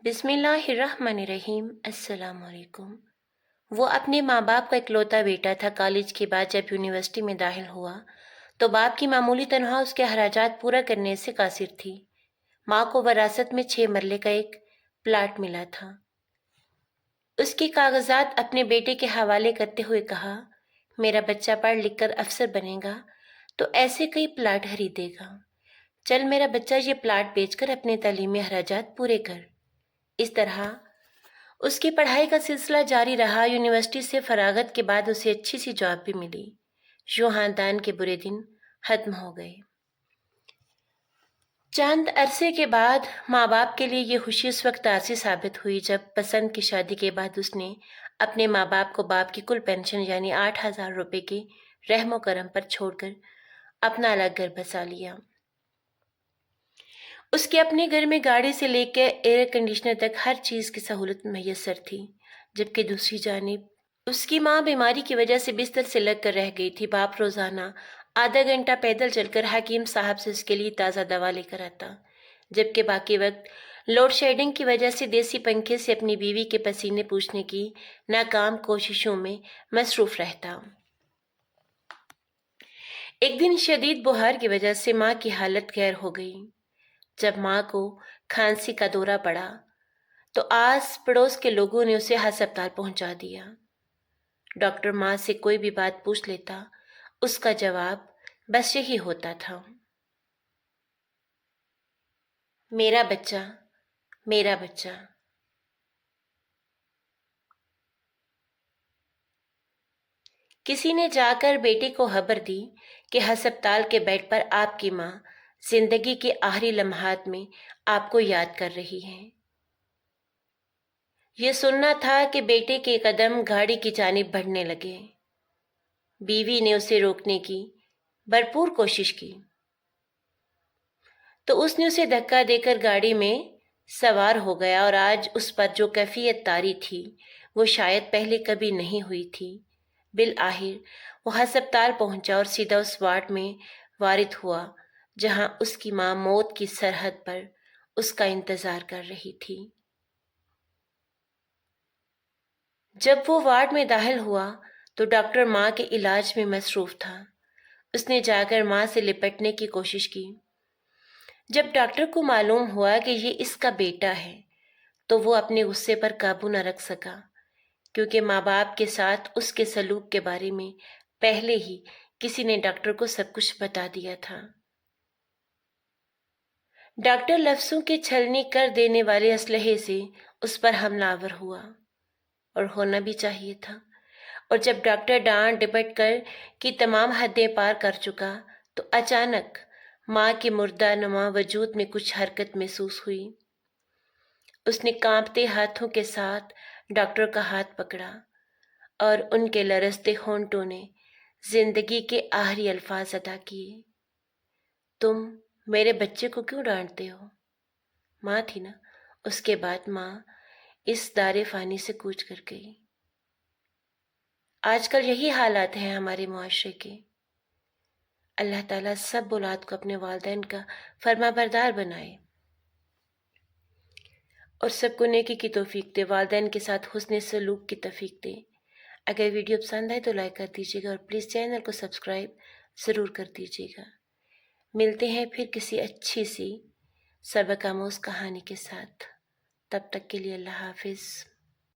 بسم اللہ الرحمن الرحیم۔ السلام علیکم۔ وہ اپنے ماں باپ کا اکلوتا بیٹا تھا۔ کالج کے بعد جب یونیورسٹی میں داخل ہوا تو باپ کی معمولی تنخواہ اس کے اخراجات پورا کرنے سے قاصر تھی۔ ماں کو وراثت میں 6 مرلے کا ایک پلاٹ ملا تھا۔ اس کے کاغذات اپنے بیٹے کے حوالے کرتے ہوئے کہا، میرا بچہ پڑھ لکھ کر افسر بنے گا تو ایسے کئی پلاٹ خریدے گا۔ چل میرا بچہ یہ پلاٹ بیچ کر اپنے تعلیمی اخراجات پورے کر۔ اس طرح اس کی پڑھائی کا سلسلہ جاری رہا۔ یونیورسٹی سے فراغت کے بعد اسے اچھی سی جاب بھی ملی۔ یوں خاندان کے برے دن ختم ہو گئے۔ چند عرصے کے بعد ماں باپ کے لیے یہ خوشی اس وقت عارضی ثابت ہوئی جب پسند کی شادی کے بعد اس نے اپنے ماں باپ کو باپ کی کل پینشن یعنی 8,000 روپے کے رحم و کرم پر چھوڑ کر اپنا الگ گھر بسا لیا۔ اس کے اپنے گھر میں گاڑی سے لے کے ایئر کنڈیشنر تک ہر چیز کی سہولت میسر تھی، جبکہ دوسری جانب اس کی ماں بیماری کی وجہ سے بستر سے لگ کر رہ گئی تھی۔ باپ روزانہ آدھا گھنٹہ پیدل چل کر حکیم صاحب سے اس کے لیے تازہ دوا لے کر آتا، جبکہ باقی وقت لوڈ شیڈنگ کی وجہ سے دیسی پنکھے سے اپنی بیوی کے پسینے پوچھنے کی ناکام کوششوں میں مصروف رہتا۔ ایک دن شدید بخار کی وجہ سے ماں کی حالت غیر ہو گئی۔ جب ماں کو کھانسی کا دورہ پڑا تو آس پڑوس کے لوگوں نے اسے ہسپتال پہنچا دیا۔ ڈاکٹر ماں سے کوئی بھی بات پوچھ لیتا، اس کا جواب بس یہی ہوتا تھا، میرا بچہ، میرا بچہ۔ کسی نے جا کر بیٹے کو خبر دی کہ ہسپتال کے بیڈ پر آپ کی ماں زندگی کے آخری لمحات میں آپ کو یاد کر رہی ہے۔ یہ سننا تھا کہ بیٹے کے قدم گاڑی کی جانب بڑھنے لگے۔ بیوی نے اسے روکنے کی بھرپور کوشش کی تو اس نے اسے دھکا دے کر گاڑی میں سوار ہو گیا، اور آج اس پر جو کیفیت طاری تھی وہ شاید پہلے کبھی نہیں ہوئی تھی۔ بالآخر وہ ہسپتال پہنچا اور سیدھا اس وارڈ میں وارد ہوا جہاں اس کی ماں موت کی سرحد پر اس کا انتظار کر رہی تھی۔ جب وہ وارڈ میں داخل ہوا تو ڈاکٹر ماں کے علاج میں مصروف تھا۔ اس نے جا کر ماں سے لپٹنے کی کوشش کی۔ جب ڈاکٹر کو معلوم ہوا کہ یہ اس کا بیٹا ہے تو وہ اپنے غصے پر قابو نہ رکھ سکا، کیونکہ ماں باپ کے ساتھ اس کے سلوک کے بارے میں پہلے ہی کسی نے ڈاکٹر کو سب کچھ بتا دیا تھا۔ ڈاکٹر لفظوں کے چھلنی کر دینے والے اسلحے سے اس پر حملہ آور ہوا، اور ہونا بھی چاہیے تھا۔ اور جب ڈاکٹر ڈانٹ ڈپٹ کر کی تمام حدیں پار کر چکا تو اچانک ماں کے مردہ نما وجود میں کچھ حرکت محسوس ہوئی۔ اس نے کانپتے ہاتھوں کے ساتھ ڈاکٹر کا ہاتھ پکڑا اور ان کے لرزتے ہونٹوں نے زندگی کے آخری الفاظ ادا کیے، تم میرے بچے کو کیوں ڈانٹتے ہو؟ ماں تھی نا۔ اس کے بعد ماں اس دار فانی سے کوچ کر گئی۔ آج کل یہی حالات ہیں ہمارے معاشرے کے۔ اللہ تعالیٰ سب اولاد کو اپنے والدین کا فرما بردار بنائے اور سب کو نیکی کی توفیق دے، والدین کے ساتھ حسن سلوک کی توفیق دے۔ اگر ویڈیو پسند آئے تو لائک کر دیجیے گا اور پلیز چینل کو سبسکرائب ضرور کر دیجیے گا۔ ملتے ہیں پھر کسی اچھی سی سبق آموز کہانی کے ساتھ۔ تب تک کے لیے اللہ حافظ۔